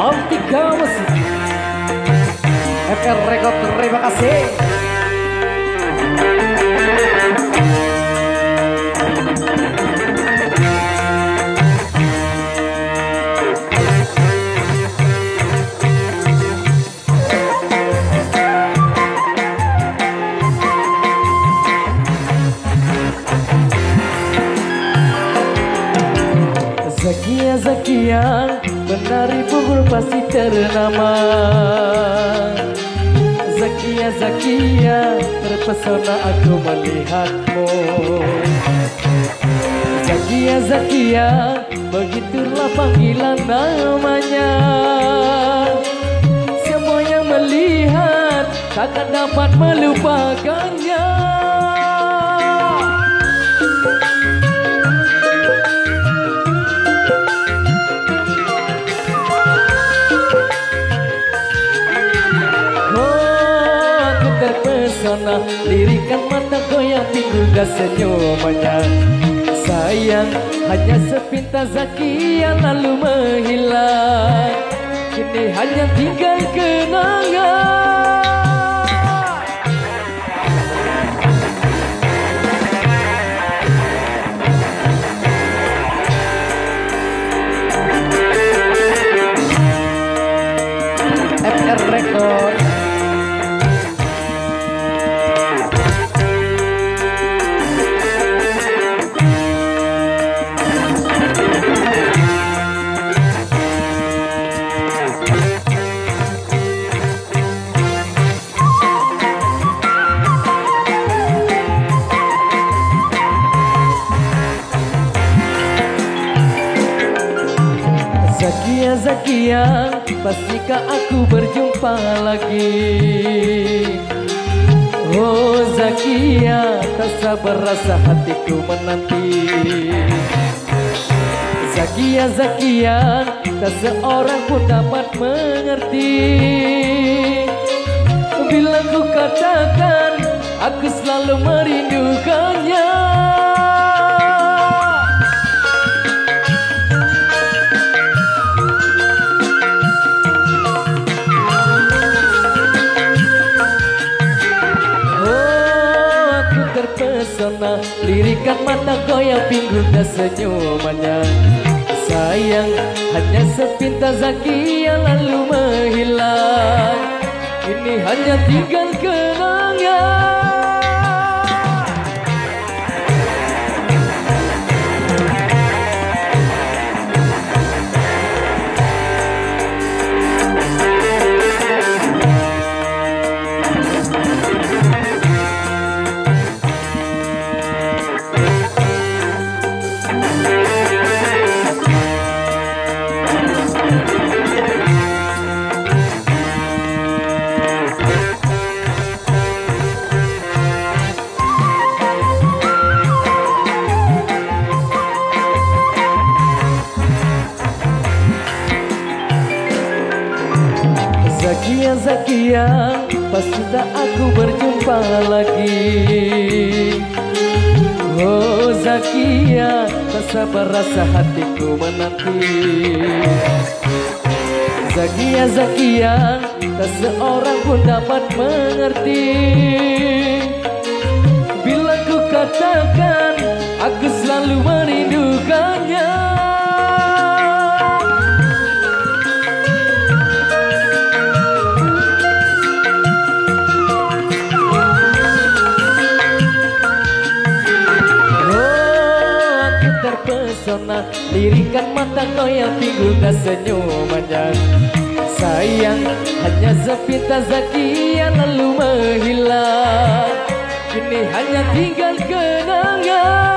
Autika Musik FR Record, terima kasih. Zakia menari pukul pasti ternama. Zakia terpesona aku melihatmu. Zakia begitulah panggilan namanya. Semua yang melihat takkan dapat melupakannya. Terpesona lirikan mata goyang pinggul dan senyumannya. Sayang hanya sepintas Zakia lalu menghilang. Kini hanya tinggal kenangan. FR Record. Zakia, pastikah aku berjumpa lagi? Oh Zakia, tak sabar rasa hatiku menanti. Zakia, tak seorang pun dapat mengerti. Bila ku katakan, aku selalu merindukannya. Terpesona lirikan mata goyang pinggul dan senyumannya. Sayang hanya sepintas Zakia lalu menghilang. Ini hanya tinggal kenangan. Zakia, pasti tak aku berjumpa lagi. Oh Zakia, tak sabar rasa hatiku menanti. Zakia, tak seorang pun dapat mengerti. Bila ku katakan, aku selalu merindukannya. Terpesona lirikan mata goyang pinggul dan senyumannya. Sayang hanya sepintas Zakia lalu menghilang. Kini hanya tinggal kenangan.